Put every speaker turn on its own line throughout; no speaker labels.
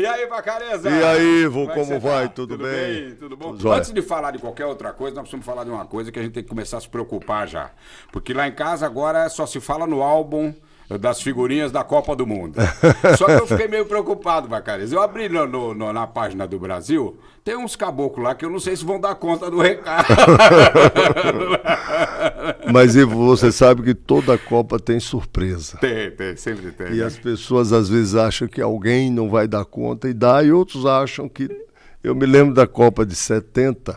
E aí, Vacareza?
E aí, Ivo,
Como é que
como
você
vai?
tá?
Tudo bem?
Tudo bom?
Jóia.
Antes de falar de qualquer outra coisa, nós precisamos falar de uma coisa que a gente tem que começar a se preocupar já. Porque lá em casa agora só se fala no álbum das figurinhas da Copa do Mundo. Só que eu fiquei meio preocupado, Vacareza. Eu abri na página do Brasil, tem uns caboclos lá que eu não sei se vão dar conta do recado.
Mas, Ivo, você sabe que toda Copa tem surpresa.
Tem, sempre tem.
E
né?
as pessoas às vezes acham que alguém não vai dar conta e dá, e outros acham que... Eu me lembro da Copa de 70,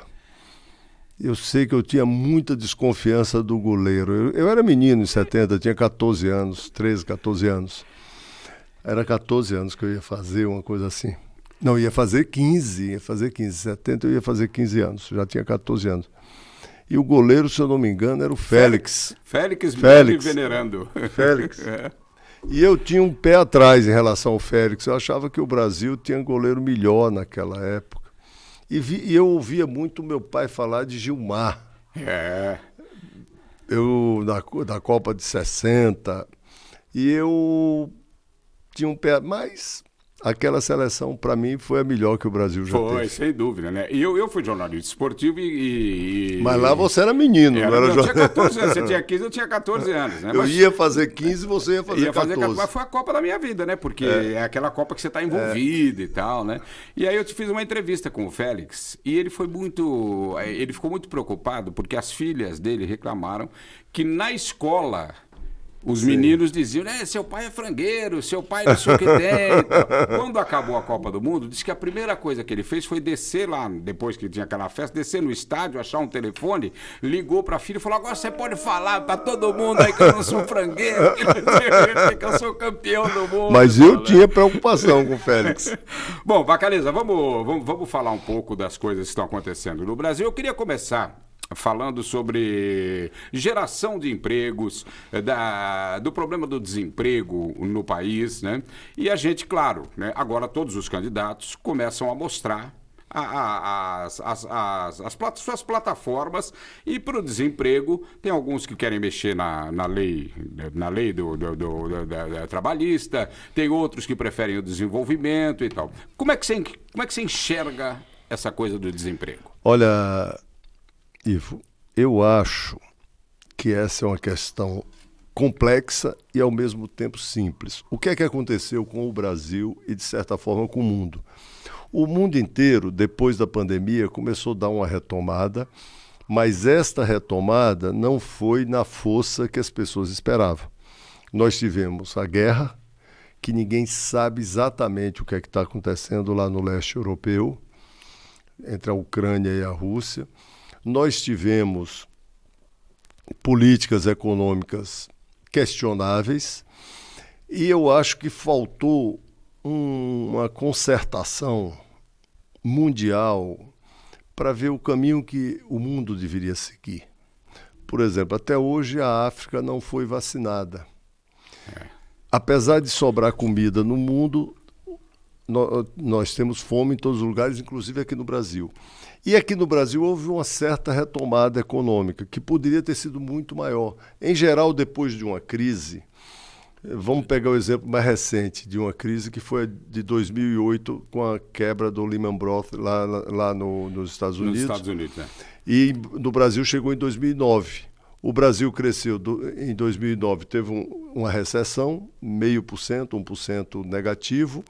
eu sei que eu tinha muita desconfiança do goleiro. Eu era menino em 70, tinha 14 anos, 13, 14 anos. Era 14 anos que eu ia fazer uma coisa assim. Não, ia fazer 15, 70 eu ia fazer 15 anos, já tinha 14 anos. E o goleiro, se eu não me engano, era o Félix.
Félix. Venerando.
Félix.
É.
E eu tinha um pé atrás em relação ao Félix. Eu achava que o Brasil tinha um goleiro melhor naquela época. E eu ouvia muito meu pai falar de Gilmar.
É.
Da Copa de 60. E eu tinha um pé... Mas aquela seleção, para mim, foi a melhor que o Brasil já teve.
Foi, sem dúvida, né? E eu fui jornalista esportivo
Mas lá você era menino, não era
eu tinha
jornalista.
14 anos, você tinha 15, eu tinha 14 anos, né?
Eu
Mas
ia fazer 15 e você ia fazer 14.
Mas foi a Copa da minha vida, né? Porque é aquela Copa que você está envolvido e tal, né? E aí eu te fiz uma entrevista com o Félix e ele ficou muito preocupado porque as filhas dele reclamaram que na escola os meninos diziam, seu pai é frangueiro, seu pai não sei o que tem. Quando acabou a Copa do Mundo, disse que a primeira coisa que ele fez foi descer lá, depois que tinha aquela festa, descer no estádio, achar um telefone, ligou pra filha e falou, agora você pode falar pra todo mundo aí que eu não sou frangueiro, que eu sou campeão do mundo.
Mas eu tinha preocupação com o Félix.
Bom, Vacareza, vamos falar um pouco das coisas que estão acontecendo no Brasil. Eu queria começar falando sobre geração de empregos, do problema do desemprego no país, né? E a gente, claro, né, agora todos os candidatos começam a mostrar suas plataformas e para o desemprego tem alguns que querem mexer na lei da trabalhista, tem outros que preferem o desenvolvimento e tal. Como é que você enxerga essa coisa do desemprego?
Olha, Ivo, eu acho que essa é uma questão complexa e ao mesmo tempo simples. O que é que aconteceu com o Brasil e, de certa forma, com o mundo? O mundo inteiro, depois da pandemia, começou a dar uma retomada, mas esta retomada não foi na força que as pessoas esperavam. Nós tivemos a guerra, que ninguém sabe exatamente o que é que está acontecendo lá no leste europeu, entre a Ucrânia e a Rússia. Nós tivemos políticas econômicas questionáveis e eu acho que faltou uma concertação mundial para ver o caminho que o mundo deveria seguir. Por exemplo, até hoje a África não foi vacinada. Apesar de sobrar comida no mundo, nós temos fome em todos os lugares, inclusive aqui no Brasil. E aqui no Brasil houve uma certa retomada econômica, que poderia ter sido muito maior. Em geral, depois de uma crise, vamos pegar o exemplo mais recente de uma crise que foi de 2008, com a quebra do Lehman Brothers lá nos Estados Unidos.
Nos Estados Unidos, né?
E no Brasil chegou em 2009. O Brasil cresceu em 2009, teve uma recessão, 0,5%, 1% negativo,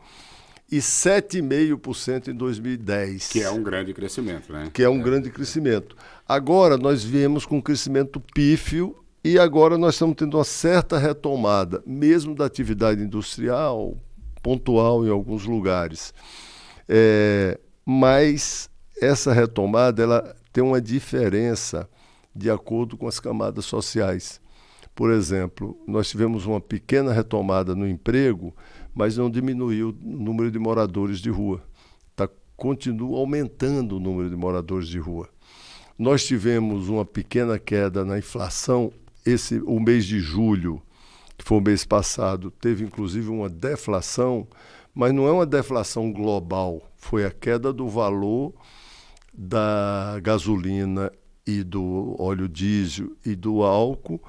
e 7,5% em 2010.
Que é um grande crescimento, né?
Que é um grande crescimento. Agora nós viemos com um crescimento pífio e agora nós estamos tendo uma certa retomada, mesmo da atividade industrial, pontual em alguns lugares. Mas essa retomada ela tem uma diferença de acordo com as camadas sociais. Por exemplo, nós tivemos uma pequena retomada no emprego, mas não diminuiu o número de moradores de rua. Continua aumentando o número de moradores de rua. Nós tivemos uma pequena queda na inflação. O mês de julho, que foi o mês passado, teve inclusive uma deflação, mas não é uma deflação global. Foi a queda do valor da gasolina e do óleo diesel e do álcool,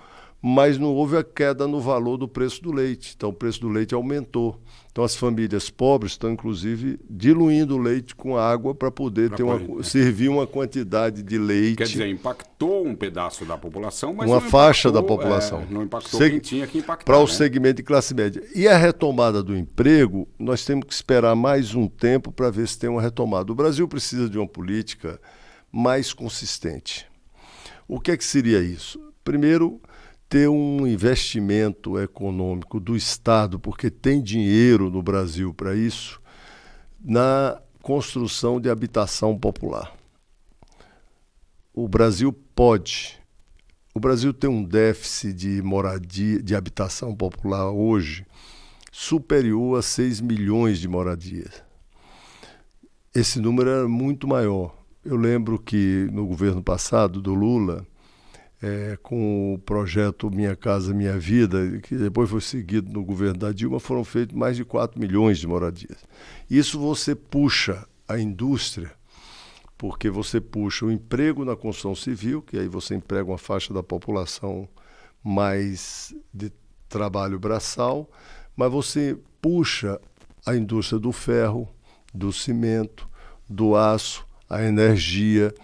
mas não houve a queda no valor do preço do leite. Então, o preço do leite aumentou. Então, as famílias pobres estão, inclusive, diluindo o leite com água para poder servir uma quantidade de leite.
Quer dizer, impactou um pedaço da população, mas
uma faixa da população.
Não impactou quem tinha que impactar.
Para o segmento de classe média. E a retomada do emprego, nós temos que esperar mais um tempo para ver se tem uma retomada. O Brasil precisa de uma política mais consistente. O que seria isso? Primeiro, ter um investimento econômico do Estado, porque tem dinheiro no Brasil para isso, na construção de habitação popular. O Brasil tem um déficit de moradia, de habitação popular hoje, superior a 6 milhões de moradias. Esse número era muito maior. Eu lembro que no governo passado, do Lula, com o projeto Minha Casa Minha Vida, que depois foi seguido no governo da Dilma, foram feitos mais de 4 milhões de moradias. Isso você puxa a indústria, porque você puxa o emprego na construção civil, que aí você emprega uma faixa da população mais de trabalho braçal, mas você puxa a indústria do ferro, do cimento, do aço, a energia.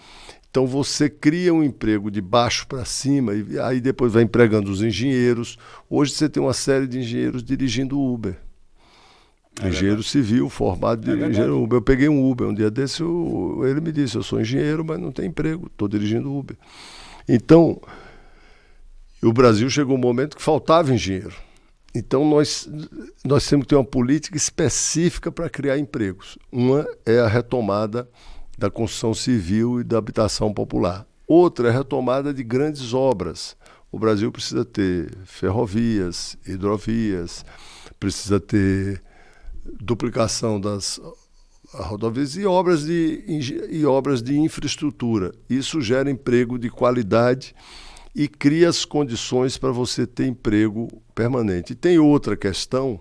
Então você cria um emprego de baixo para cima e aí depois vai empregando os engenheiros. Hoje você tem uma série de engenheiros dirigindo Uber. Engenheiro civil, formado dirigindo Uber. Eu peguei um Uber um dia desse, ele me disse, eu sou engenheiro, mas não tenho emprego, estou dirigindo Uber. Então, o Brasil chegou um momento que faltava engenheiro. Então nós temos que ter uma política específica para criar empregos. Uma é a retomada da construção civil e da habitação popular. Outra é a retomada de grandes obras. O Brasil precisa ter ferrovias, hidrovias, precisa ter duplicação das rodovias e obras de infraestrutura. Isso gera emprego de qualidade e cria as condições para você ter emprego permanente. E tem outra questão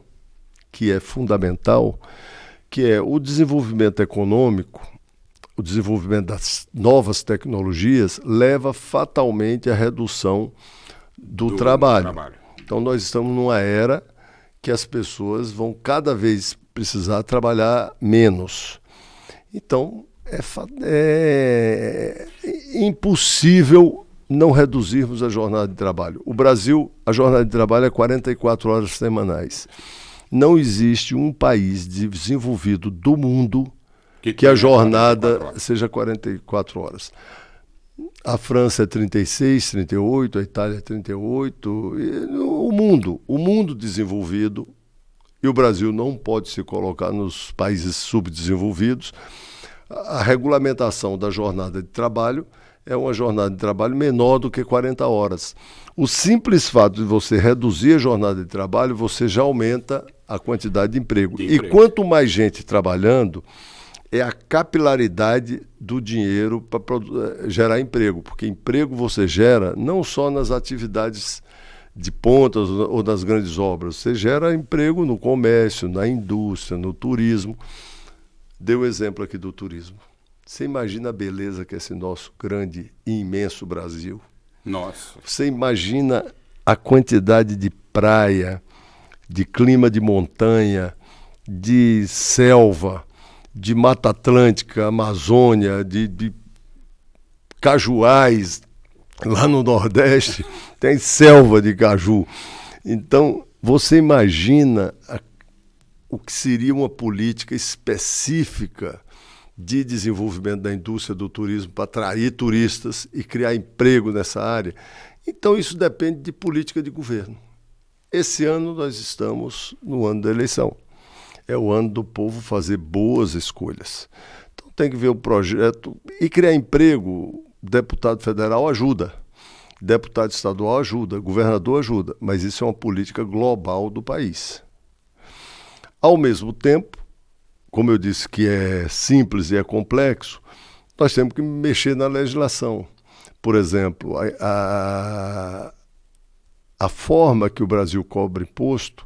que é fundamental, que é o desenvolvimento econômico. O desenvolvimento das novas tecnologias leva fatalmente à redução do trabalho. Então, nós estamos numa era que as pessoas vão cada vez precisar trabalhar menos. Então, é impossível não reduzirmos a jornada de trabalho. O Brasil, a jornada de trabalho é 44 horas semanais. Não existe um país desenvolvido do mundo que a jornada seja 44 horas. A França é 36, 38, a Itália é 38. O mundo desenvolvido, e o Brasil não pode se colocar nos países subdesenvolvidos. A regulamentação da jornada de trabalho é uma jornada de trabalho menor do que 40 horas. O simples fato de você reduzir a jornada de trabalho, você já aumenta a quantidade de emprego. E quanto mais gente trabalhando, é a capilaridade do dinheiro para gerar emprego, porque emprego você gera não só nas atividades de pontas ou nas grandes obras, você gera emprego no comércio, na indústria, no turismo. Dei o exemplo aqui do turismo. Você imagina a beleza que é esse nosso grande e imenso Brasil?
Nossa.
Você imagina a quantidade de praia, de clima de montanha, de selva, de Mata Atlântica, Amazônia, de cajuais, lá no Nordeste, tem selva de caju. Então, você imagina o que seria uma política específica de desenvolvimento da indústria do turismo para atrair turistas e criar emprego nessa área? Então, isso depende de política de governo. Esse ano nós estamos no ano da eleição. É o ano do povo fazer boas escolhas. Então tem que ver o projeto e criar emprego. Deputado federal ajuda, deputado estadual ajuda, governador ajuda, mas isso é uma política global do país. Ao mesmo tempo, como eu disse que é simples e é complexo, nós temos que mexer na legislação. Por exemplo, a forma que o Brasil cobra imposto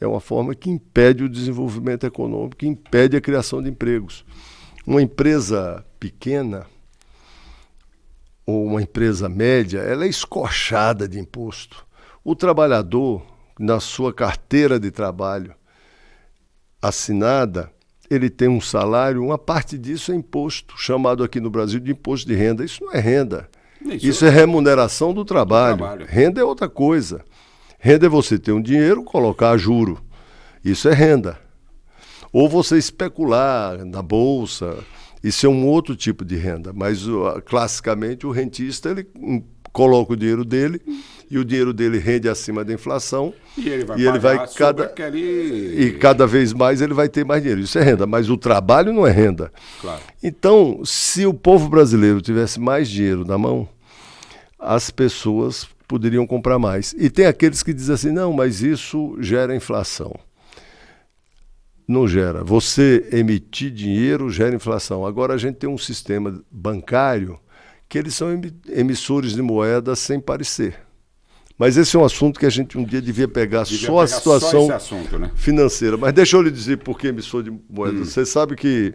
é uma forma que impede o desenvolvimento econômico, que impede a criação de empregos. Uma empresa pequena ou uma empresa média, ela é escorchada de imposto. O trabalhador, na sua carteira de trabalho assinada, ele tem um salário, uma parte disso é imposto, chamado aqui no Brasil de imposto de renda. Isso não é renda. Isso é remuneração do trabalho. Renda é outra coisa. Renda é você ter um dinheiro, colocar a juro. Isso é renda. Ou você especular na bolsa, isso é um outro tipo de renda. Mas, classicamente, o rentista, ele coloca o dinheiro dele e o dinheiro dele rende acima da inflação. E ele vai cada vez mais ele vai ter mais dinheiro. Isso é renda, mas o trabalho não é renda.
Claro.
Então, se o povo brasileiro tivesse mais dinheiro na mão, as pessoas poderiam comprar mais. E tem aqueles que dizem assim, não, mas isso gera inflação. Não gera. Você emitir dinheiro gera inflação. Agora a gente tem um sistema bancário que eles são emissores de moeda sem parecer. Mas esse é um assunto que a gente um dia devia pegar só a situação
só esse assunto, né?
financeira. Mas deixa eu lhe dizer por que emissor de moeda. Você sabe que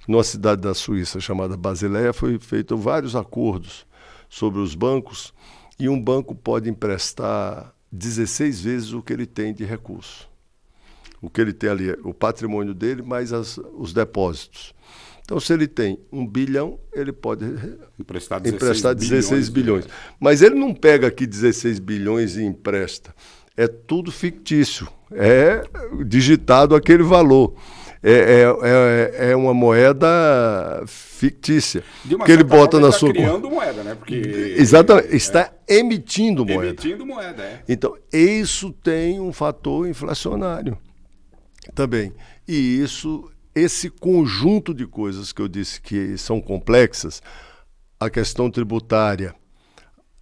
numa cidade da Suíça chamada Basileia foi feito vários acordos sobre os bancos e um banco pode emprestar 16 vezes o que ele tem de recurso. O que ele tem ali é o patrimônio dele mais os depósitos. Então, se ele tem 1 bilhão, ele pode emprestar 16 bilhões. Mas ele não pega aqui 16 bilhões e empresta. É tudo fictício. É digitado aquele valor. É uma moeda fictícia. Que ele bota na sua
conta. Está criando moeda, né? Porque
exatamente. Está emitindo moeda.
Emitindo moeda, é.
Então, isso tem um fator inflacionário também. E esse conjunto de coisas que eu disse que são complexas, a questão tributária,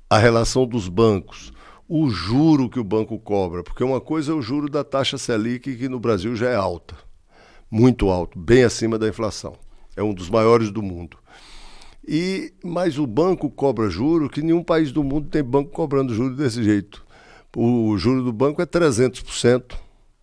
a relação dos bancos, o juro que o banco cobra, porque uma coisa é o juro da taxa Selic, que no Brasil já é alta, muito alto, bem acima da inflação. É um dos maiores do mundo. Mas o banco cobra juro que nenhum país do mundo tem banco cobrando juro desse jeito. O juro do banco é 300%.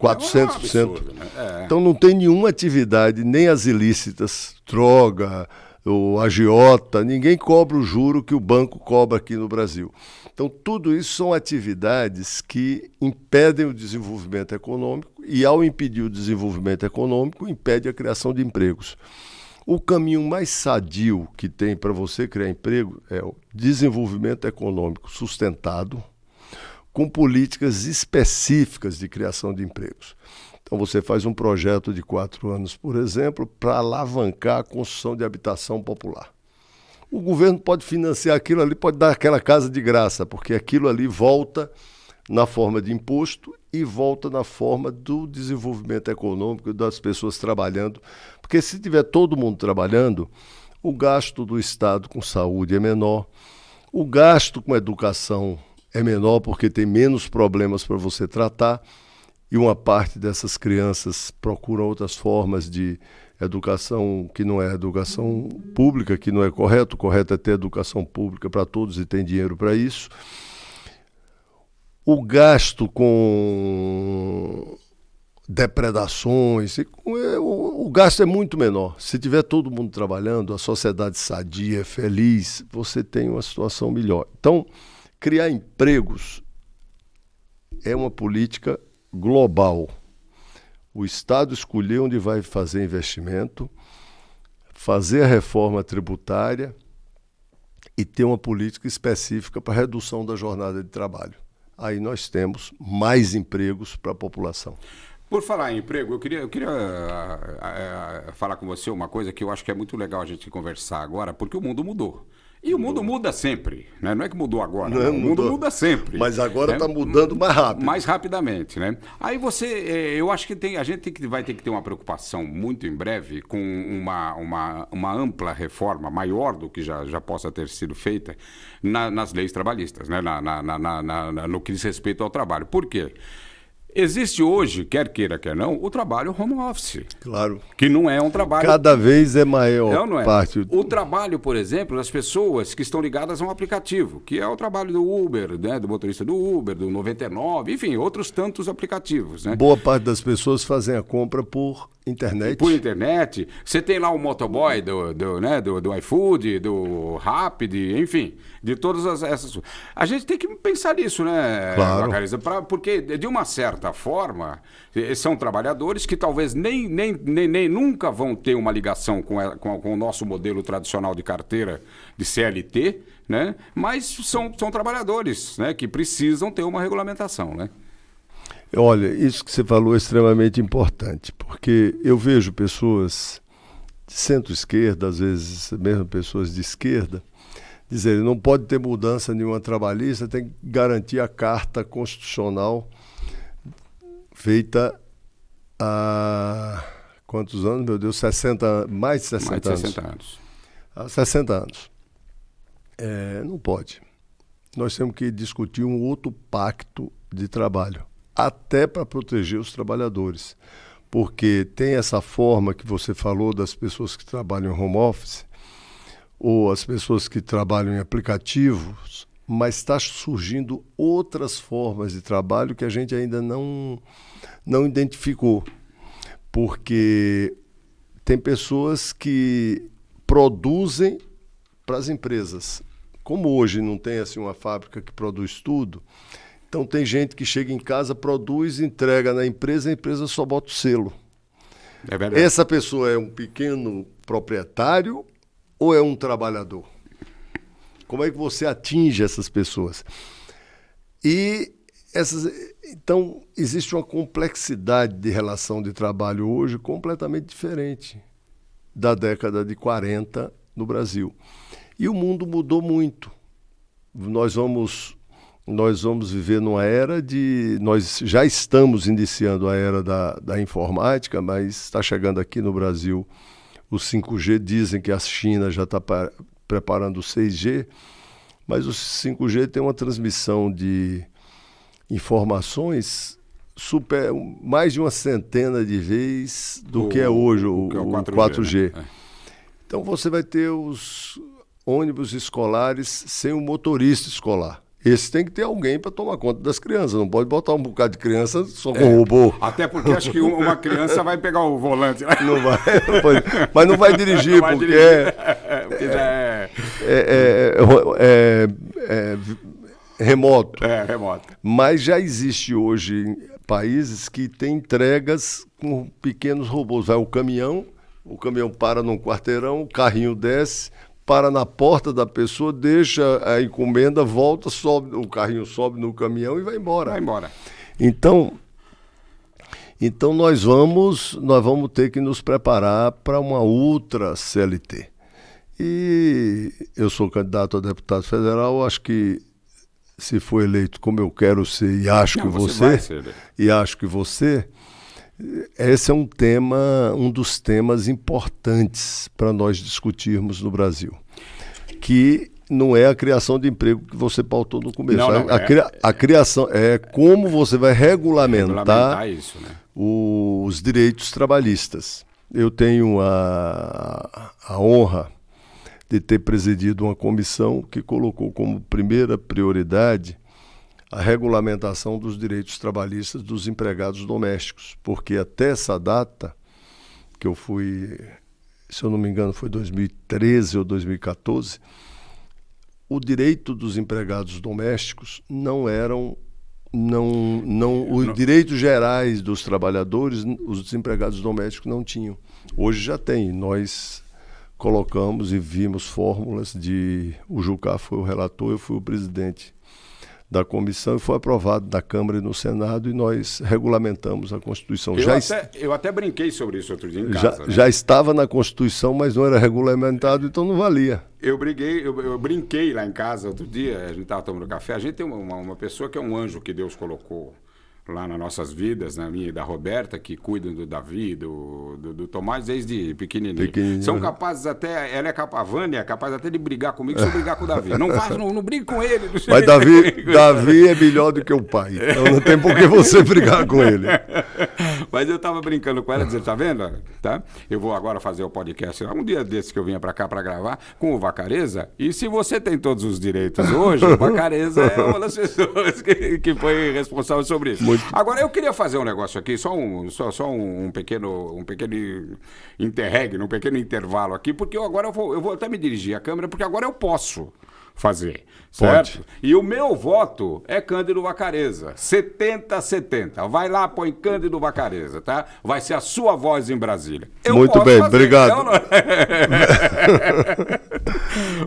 400%.
Absurdo, né?
Então não tem nenhuma atividade, nem as ilícitas, droga, o agiota, ninguém cobra o juro que o banco cobra aqui no Brasil. Então tudo isso são atividades que impedem o desenvolvimento econômico e, ao impedir o desenvolvimento econômico, impede a criação de empregos. O caminho mais sadio que tem para você criar emprego é o desenvolvimento econômico sustentado, com políticas específicas de criação de empregos. Então você faz um projeto de 4 anos, por exemplo, para alavancar a construção de habitação popular. O governo pode financiar aquilo ali, pode dar aquela casa de graça, porque aquilo ali volta na forma de imposto e volta na forma do desenvolvimento econômico das pessoas trabalhando. Porque se tiver todo mundo trabalhando, o gasto do Estado com saúde é menor, o gasto com educação é menor porque tem menos problemas para você tratar e uma parte dessas crianças procuram outras formas de educação que não é educação pública, que não é correto. O correto é ter educação pública para todos e tem dinheiro para isso. O gasto com depredações, o gasto é muito menor. Se tiver todo mundo trabalhando, a sociedade sadia, feliz, você tem uma situação melhor. Então, criar empregos é uma política global. O Estado escolher onde vai fazer investimento, fazer a reforma tributária e ter uma política específica para redução da jornada de trabalho. Aí nós temos mais empregos para a população.
Por falar em emprego, eu queria falar com você uma coisa que eu acho que é muito legal a gente conversar agora, porque o mundo mudou. E o mundo muda sempre, né? Não é que mudou agora, não, o mundo muda sempre.
Mas agora está mudando mais rápido.
Mais rapidamente, né? Aí eu acho que a gente vai ter que ter uma preocupação muito em breve com uma ampla reforma, maior do que já possa ter sido feita, nas leis trabalhistas, né? No que diz respeito ao trabalho. Por quê? Existe hoje, quer queira, quer não, o trabalho home office.
Claro.
Que não é um trabalho...
Cada vez é maior
não é.
parte.
O trabalho, por exemplo, das pessoas que estão ligadas a um aplicativo, que é o trabalho do Uber, né, do motorista do Uber, do 99, enfim, outros tantos aplicativos. Né?
Boa parte das pessoas fazem a compra por internet.
Por internet. Você tem lá o motoboy do iFood, do Rapid, enfim, de todas essas... A gente tem que pensar nisso, né,
claro.
Margarida? Porque, de uma certa forma, são trabalhadores que talvez nem nunca vão ter uma ligação com o nosso modelo tradicional de carteira de CLT, né? Mas são trabalhadores, né, que precisam ter uma regulamentação, né?
Olha, isso que você falou é extremamente importante, porque eu vejo pessoas de centro-esquerda, às vezes mesmo pessoas de esquerda, dizerem não pode ter mudança nenhuma trabalhista, tem que garantir a Carta Constitucional feita há quantos anos, meu Deus? 60, mais de 60
mais de 60 anos.
Há 60 anos. Não pode. Nós temos que discutir um outro pacto de trabalho, até para proteger os trabalhadores. Porque tem essa forma que você falou das pessoas que trabalham em home office, ou as pessoas que trabalham em aplicativos, mas está surgindo outras formas de trabalho que a gente ainda não identificou. Porque tem pessoas que produzem para as empresas. Como hoje não tem assim, uma fábrica que produz tudo, então tem gente que chega em casa, produz, entrega na empresa, a empresa só bota o selo.
É verdade.
Essa pessoa é um pequeno proprietário ou é um trabalhador? Como é que você atinge essas pessoas? Então, existe uma complexidade de relação de trabalho hoje completamente diferente da década de 40 no Brasil. E o mundo mudou muito. Nós vamos viver numa era nós já estamos iniciando a era da informática, mas está chegando aqui no Brasil o 5G. Dizem que a China já está preparando o 6G, mas o 5G tem uma transmissão de informações mais de uma centena de vezes do que é hoje o 4G. Né? Então você vai ter os ônibus escolares sem um motorista escolar. Esse tem que ter alguém para tomar conta das crianças. Não pode botar um bocado de criança só com robô.
Até porque acho que uma criança vai pegar o volante. Né?
Não vai, mas não vai dirigir, porque é remoto.
É, remoto.
Mas já existe hoje países que têm entregas com pequenos robôs. Vai o caminhão para num quarteirão, o carrinho desce, para na porta da pessoa, deixa a encomenda, volta, sobe, o carrinho sobe no caminhão e vai embora.
Vai embora.
Então nós vamos ter que nos preparar para uma outra CLT. E eu sou candidato a deputado federal, acho que se for eleito como eu quero ser e acho que você, esse é um dos temas importantes para nós discutirmos no Brasil, que não é a criação de emprego que você pautou no começo. A criação é como você vai regulamentar
isso, né?
os direitos trabalhistas. Eu tenho a honra de ter presidido uma comissão que colocou como primeira prioridade a regulamentação dos direitos trabalhistas dos empregados domésticos, porque até essa data, que eu fui, se eu não me engano, foi 2013 ou 2014, o direito dos empregados domésticos os direitos gerais dos trabalhadores, os empregados domésticos não tinham. Hoje já tem. Nós colocamos e vimos fórmulas o Jucá foi o relator, eu fui o presidente da comissão e foi aprovado na Câmara e no Senado e nós regulamentamos a Constituição.
Eu até brinquei sobre isso outro dia em casa.
Já estava na Constituição, mas não era regulamentado, então não valia.
Eu brinquei lá em casa outro dia, a gente estava tomando café, a gente tem uma pessoa que é um anjo que Deus colocou lá nas nossas vidas, na minha e da Roberta, que cuidam do Davi, do Tomás desde pequenininho. São capazes até, a Vânia é capaz até de brigar comigo se eu brigar com o Davi. Não brigue com ele.
Mas Davi é melhor do que o pai, então não tem por que você brigar com ele.
Mas eu tava brincando com ela, dizendo, tá vendo? Tá? Eu vou agora fazer o podcast, um dia desses que eu vinha pra cá pra gravar, com o Vacareza, e se você tem todos os direitos hoje, o Vacareza é uma das pessoas que foi responsável sobre isso. Agora, eu queria fazer um negócio aqui, só um pequeno interregno, um pequeno intervalo aqui, porque eu vou até me dirigir à câmera, porque agora eu posso fazer, certo? Pode. E o meu voto é Cândido Vacareza, 70-70. Vai lá, põe Cândido Vacareza, tá? Vai ser a sua voz em Brasília.
Muito bem, obrigado.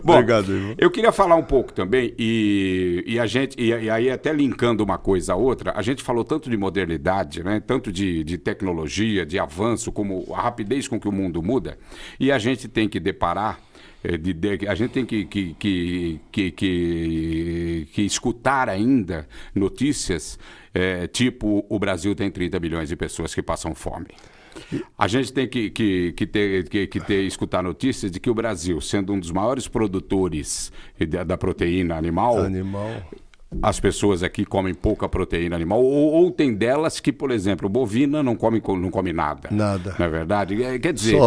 Bom,
obrigado, irmão.
Eu queria falar um pouco também, e aí até linkando uma coisa a outra, a gente falou tanto de modernidade, né? Tanto de tecnologia, de avanço, como a rapidez com que o mundo muda, e a gente tem que deparar a gente tem que escutar ainda notícias tipo o Brasil tem 30 milhões de pessoas que passam fome. A gente tem que escutar notícias de que o Brasil, sendo um dos maiores produtores da proteína animal, as pessoas aqui comem pouca proteína animal, ou tem delas que, por exemplo, bovina não come nada.
Nada.
Não é verdade? Quer dizer...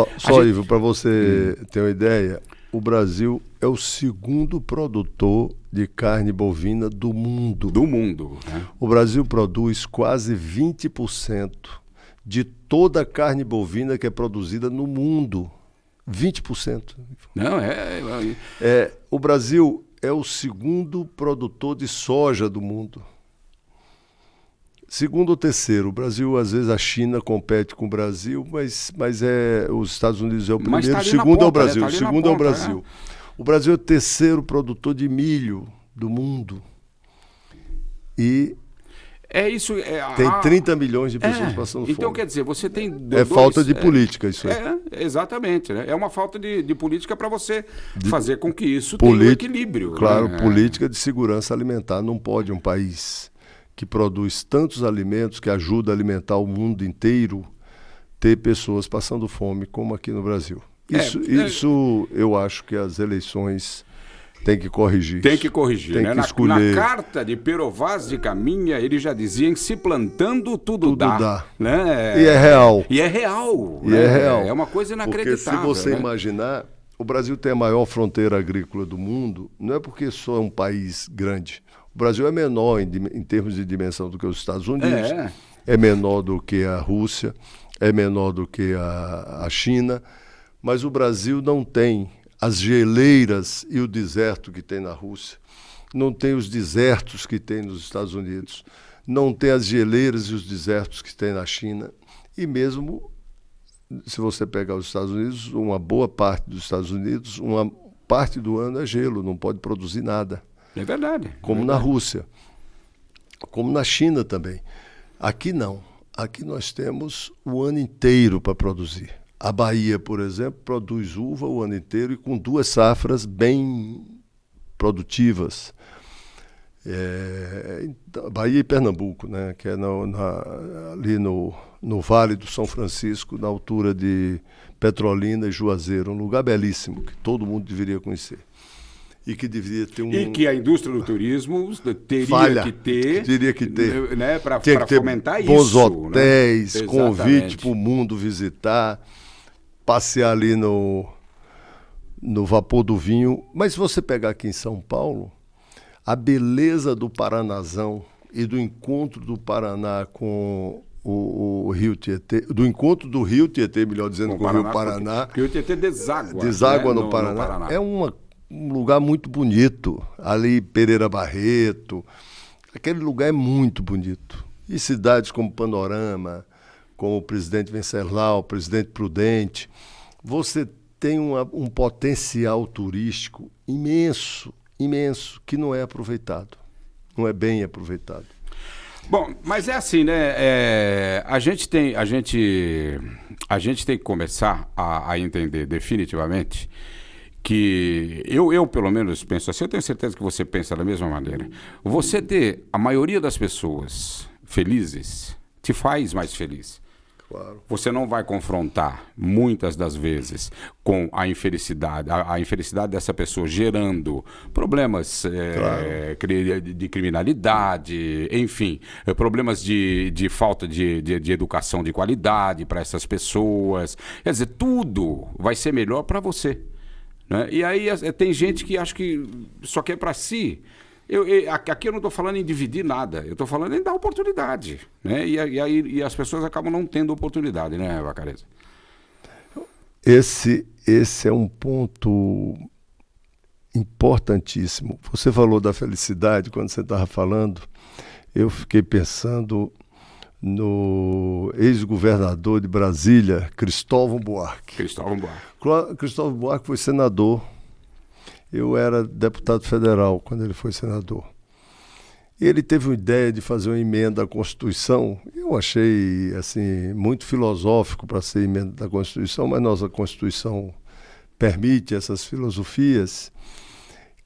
Ivo, para você ter uma ideia, o Brasil é o segundo produtor de carne bovina do mundo.
Do mundo. Né?
O Brasil produz quase 20% de toda a carne bovina que é produzida no mundo. 20%.
Não,
o Brasil é o segundo produtor de soja do mundo. Segundo ou terceiro, o Brasil, às vezes a China compete com o Brasil, mas os Estados Unidos é o primeiro, o segundo é o Brasil. O segundo é o Brasil. O Brasil é o terceiro produtor de milho do mundo. E tem 30 milhões de pessoas passando fome.
Então, quer dizer, você tem...
falta de política isso aí.
Exatamente. Né? É uma falta de política para você fazer com que isso tenha um equilíbrio.
Claro,
né?
Política de segurança alimentar. Não pode um país que produz tantos alimentos, que ajuda a alimentar o mundo inteiro, ter pessoas passando fome como aqui no Brasil. Isso eu acho que as eleições têm que corrigir.
Tem que corrigir,
tem
né?
Que escolher.
Na carta de Pero Vaz de Caminha, ele já dizia: em se plantando, tudo dá. Né?
E é real.
É uma coisa inacreditável.
Porque se você imaginar, o Brasil tem a maior fronteira agrícola do mundo, não é porque só é um país grande. O Brasil é menor em termos de dimensão do que os Estados Unidos, é menor do que a Rússia, é menor do que a China, mas o Brasil não tem as geleiras e o deserto que tem na Rússia, não tem os desertos que tem nos Estados Unidos, não tem as geleiras e os desertos que tem na China, e mesmo se você pegar os Estados Unidos, uma boa parte dos Estados Unidos, uma parte do ano é gelo, não pode produzir nada.
É verdade.
Como na Rússia, como na China também. Aqui não. Aqui nós temos o ano inteiro para produzir. A Bahia, por exemplo, produz uva o ano inteiro e com 2 safras bem produtivas. Bahia e Pernambuco, né? Que é ali no Vale do São Francisco, na altura de Petrolina e Juazeiro, um lugar belíssimo que todo mundo deveria conhecer. E que deveria ter
E que a indústria do turismo teria que ter, né, para fomentar isso.
Bons hotéis, né? Convite para o mundo visitar, passear ali no vapor do vinho. Mas se você pegar aqui em São Paulo, a beleza do Paranazão e do encontro do Paraná com o Rio Tietê, do encontro do Rio Tietê, melhor dizendo, com o Rio Paraná.
Porque o Rio Tietê deságua, né,
no Paraná. É um lugar muito bonito, ali Pereira Barreto, aquele lugar é muito bonito. E cidades como Panorama, como o Presidente Venceslau, o Presidente Prudente, você tem um potencial turístico imenso, que não é aproveitado, não é bem aproveitado.
Bom, mas é assim, né? A gente tem que começar a entender definitivamente que eu pelo menos penso assim, eu tenho certeza que você pensa da mesma maneira. Você ter a maioria das pessoas felizes, te faz mais feliz.
Claro.
Você não vai confrontar, muitas das vezes, com a infelicidade, a infelicidade dessa pessoa gerando problemas de criminalidade, enfim, problemas de falta de educação de qualidade para essas pessoas. Quer dizer, tudo vai ser melhor para você, né? E aí tem gente que acha que só quer para si. Aqui eu não estou falando em dividir nada, eu estou falando em dar oportunidade, né? E as pessoas acabam não tendo oportunidade, né, Vacarezza?
Esse é um ponto importantíssimo. Você falou da felicidade, quando você estava falando, eu fiquei pensando no ex-governador de Brasília, Cristóvão Buarque. Cristóvão Buarque foi senador. Eu era deputado federal quando ele foi senador. Ele teve uma ideia de fazer uma emenda à Constituição. Eu achei assim muito filosófico para ser emenda da Constituição, mas nossa Constituição permite essas filosofias,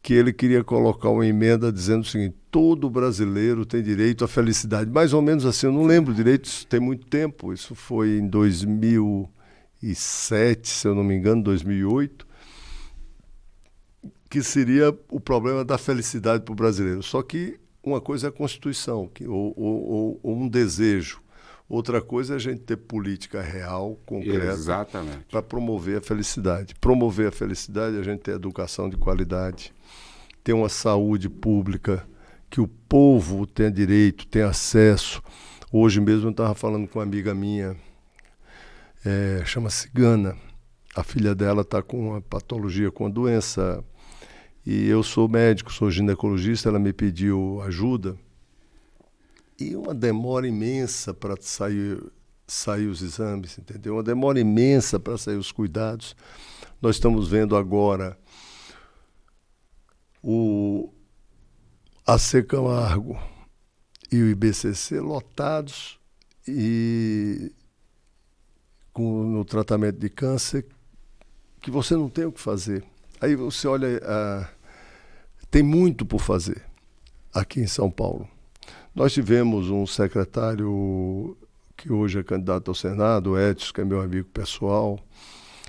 que ele queria colocar uma emenda dizendo o seguinte: todo brasileiro tem direito à felicidade. Mais ou menos assim, eu não lembro direito, isso tem muito tempo. Isso foi em 2007, se eu não me engano, 2008. Que seria o problema da felicidade para o brasileiro. Só que uma coisa é a Constituição, ou um desejo. Outra coisa é a gente ter política real, concreta, para promover a felicidade. Promover a felicidade é a gente ter educação de qualidade, ter uma saúde pública, que o povo tenha direito, tenha acesso. Hoje mesmo eu estava falando com uma amiga minha, chama-se Gana. A filha dela está com uma patologia, com uma doença. E eu sou médico, sou ginecologista, ela me pediu ajuda. E uma demora imensa para sair os exames, entendeu? Uma demora imensa para sair os cuidados. Nós estamos vendo agora o AC Camargo e o IBCC lotados e no tratamento de câncer, que você não tem o que fazer. Aí você olha, tem muito por fazer aqui em São Paulo. Nós tivemos um secretário que hoje é candidato ao Senado, o Edson, que é meu amigo pessoal.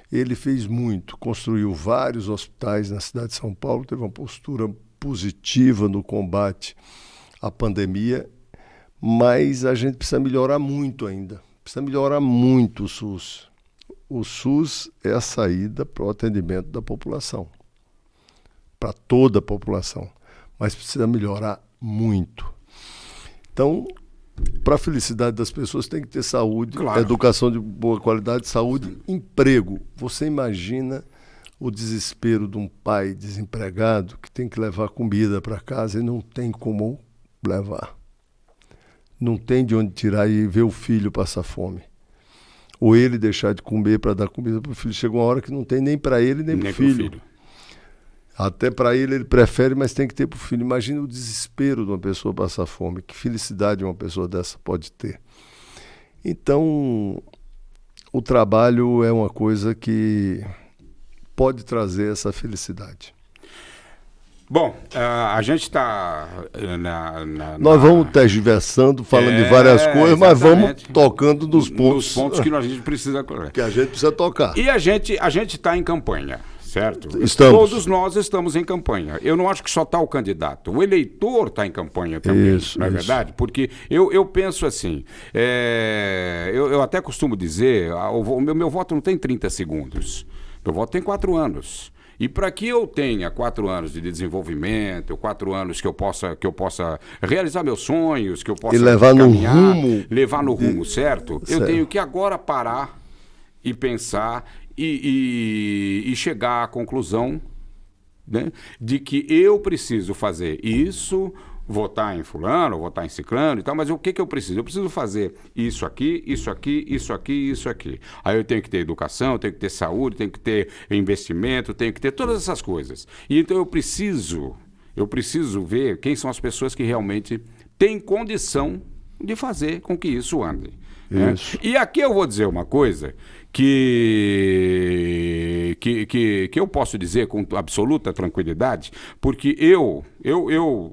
Ele fez muito, construiu vários hospitais na cidade de São Paulo, teve uma postura positiva no combate à pandemia, mas a gente precisa melhorar muito ainda. Precisa melhorar muito o SUS. O SUS é a saída para o atendimento da população, para toda a população, mas precisa melhorar muito. Então, para a felicidade das pessoas tem que ter saúde, educação de boa qualidade, saúde, emprego. Você imagina o desespero de um pai desempregado que tem que levar comida para casa e não tem como levar. Não tem de onde tirar e ver o filho passar fome. Ou ele deixar de comer para dar comida para o filho. Chega uma hora que não tem nem para ele, nem para o filho. Até para ele prefere, mas tem que ter para o filho. Imagina o desespero de uma pessoa passar fome. Que felicidade uma pessoa dessa pode ter. Então, o trabalho é uma coisa que pode trazer essa felicidade.
Bom, a gente está
Nós vamos tergiversando, falando de várias coisas, mas vamos tocando nos pontos
que a gente precisa...
Que a gente precisa tocar.
E a gente está em campanha, certo?
Estamos.
Todos nós estamos em campanha. Eu não acho que só está o candidato. O eleitor está em campanha também, não é verdade? Porque eu penso assim, eu até costumo dizer, o meu voto não tem 30 segundos. Meu voto tem 4 anos. E para que eu tenha 4 anos de desenvolvimento, 4 anos que eu possa realizar meus sonhos, que eu possa
levar
no rumo certo, eu tenho que agora parar e pensar e chegar à conclusão, né, de que eu preciso fazer isso, votar em fulano, votar em ciclano e tal, mas o que eu preciso? Eu preciso fazer isso aqui, isso aqui, isso aqui, isso aqui. Aí eu tenho que ter educação, eu tenho que ter saúde, tenho que ter investimento, tenho que ter todas essas coisas. E então eu preciso ver quem são as pessoas que realmente têm condição de fazer com que isso ande. Né?
Isso.
E aqui eu vou dizer uma coisa que eu posso dizer com absoluta tranquilidade, porque eu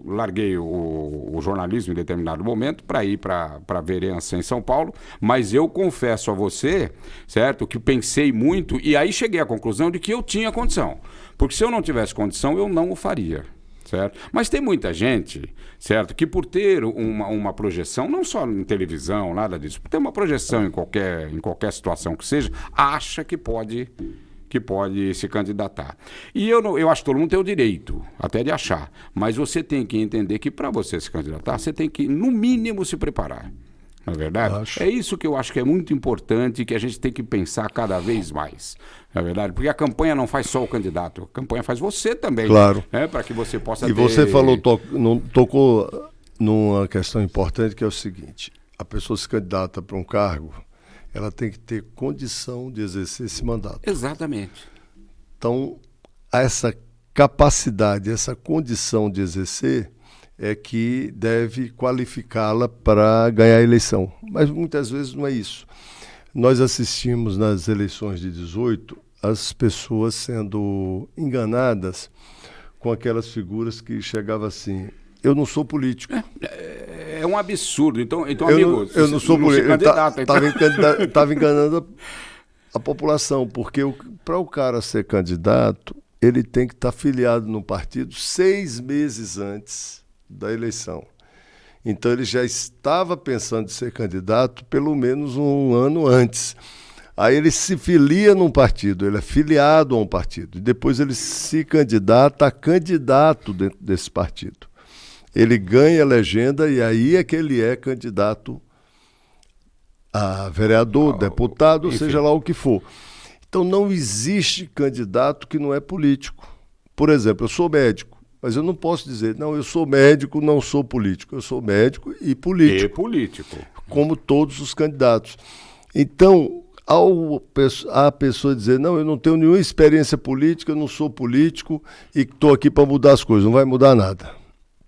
larguei o jornalismo em determinado momento para ir para a vereança em São Paulo, mas eu confesso a você, certo, que pensei muito e aí cheguei à conclusão de que eu tinha condição, porque se eu não tivesse condição eu não o faria. Certo? Mas tem muita gente, certo, que por ter uma projeção, não só em televisão, nada disso, por ter uma projeção em qualquer situação que seja, acha que pode se candidatar. E eu acho que todo mundo tem o direito até de achar, mas você tem que entender que para você se candidatar, você tem que, no mínimo, se preparar. Não é verdade? É isso que eu acho que é muito importante e que a gente tem que pensar cada vez mais. Não é verdade? Porque a campanha não faz só o candidato, a campanha faz você também.
Claro.
Né? Para que você possa
ter... E você tocou numa questão importante que é o seguinte: a pessoa se candidata para um cargo, ela tem que ter condição de exercer esse mandato.
Exatamente.
Então, essa capacidade, essa condição de exercer é que deve qualificá-la para ganhar a eleição. Mas muitas vezes não é isso. Nós assistimos nas eleições de 18 as pessoas sendo enganadas com aquelas figuras que chegavam assim: eu não sou político.
É um absurdo. Então amigo,
eu não sou político. Estava enganando a população, porque para o cara ser candidato, ele tem que estar filiado no partido 6 meses antes da eleição. Então ele já estava pensando em ser candidato pelo menos um ano antes. Aí ele se filia num partido, ele é filiado a um partido. E depois ele se candidata a candidato dentro desse partido. Ele ganha a legenda e aí é que ele é candidato a vereador, deputado, enfim, seja lá o que for. Então não existe candidato que não é político. Por exemplo, eu sou médico, mas eu não posso dizer, não, eu sou médico, não sou político. Eu sou médico e político.
E político.
Como todos os candidatos. Então, a pessoa dizer, não, eu não tenho nenhuma experiência política, eu não sou político e estou aqui para mudar as coisas, não vai mudar nada.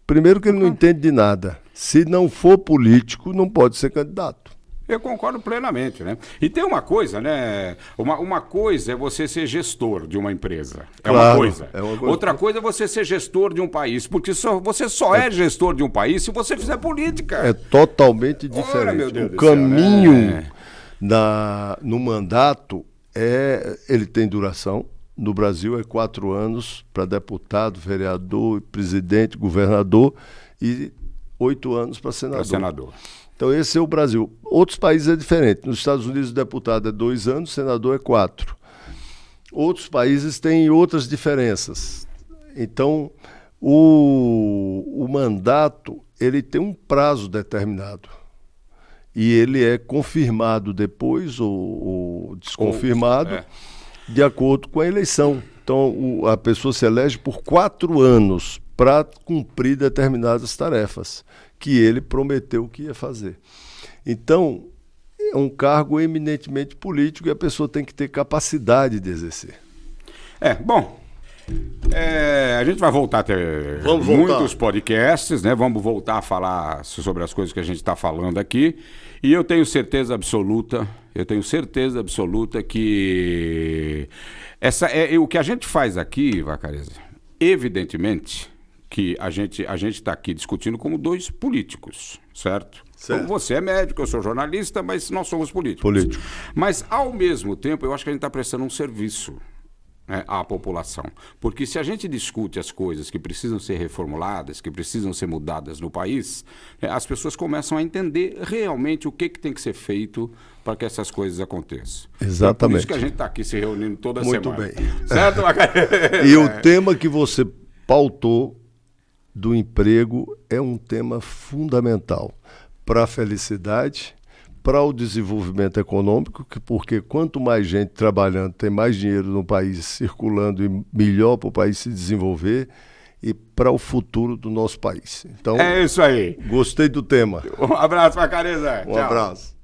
Primeiro que ele não entende de nada. Se não for político, não pode ser candidato.
Eu concordo plenamente, né? E tem uma coisa, né? Uma coisa é você ser gestor de uma empresa. É uma coisa. Outra coisa é você ser gestor de um país. Porque você só é gestor de um país se você fizer política.
É totalmente diferente. Ora, meu Deus do caminho céu, né? No mandato, ele tem duração. No Brasil é 4 anos para deputado, vereador, presidente, governador e 8 anos para senador. Então esse é o Brasil. Outros países é diferente. Nos Estados Unidos o deputado é 2 anos, o senador é 4. Outros países têm outras diferenças. Então o mandato ele tem um prazo determinado. E ele é confirmado depois ou desconfirmado de acordo com a eleição. Então a pessoa se elege por 4 anos para cumprir determinadas tarefas que ele prometeu que ia fazer. Então, é um cargo eminentemente político e a pessoa tem que ter capacidade de exercer.
Bom, a gente vai voltar a ter muitos podcasts, né? Vamos voltar a falar sobre as coisas que a gente está falando aqui. E eu tenho certeza absoluta que o que a gente faz aqui, Vacarezza, evidentemente que a gente está aqui discutindo como 2 políticos, certo? Então, você é médico, eu sou jornalista, mas nós somos políticos. Mas, ao mesmo tempo, eu acho que a gente está prestando um serviço, né, à população. Porque se a gente discute as coisas que precisam ser reformuladas, que precisam ser mudadas no país, as pessoas começam a entender realmente o que tem que ser feito para que essas coisas aconteçam.
Exatamente.
Então, por isso que a gente está aqui se reunindo toda semana.
Muito bem.
Certo, Vacarezza?
E o tema que você pautou do emprego é um tema fundamental para a felicidade, para o desenvolvimento econômico, porque quanto mais gente trabalhando, tem mais dinheiro no país circulando e melhor para o país se desenvolver e para o futuro do nosso país. Então,
é isso aí.
Gostei do tema.
Um abraço, Vacarezza.
Um abraço.